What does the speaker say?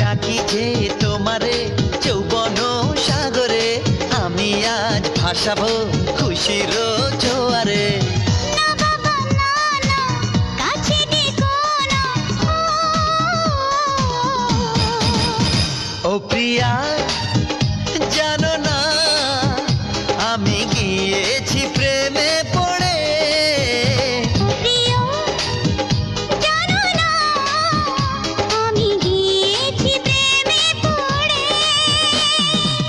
ডাকি যে তোমারে যৌবন সাগরে, আমি আজ ভাসাবো খুশির জোয়ারে। না বাবা না না, কাছে ডেকো না। ও প্রিয়া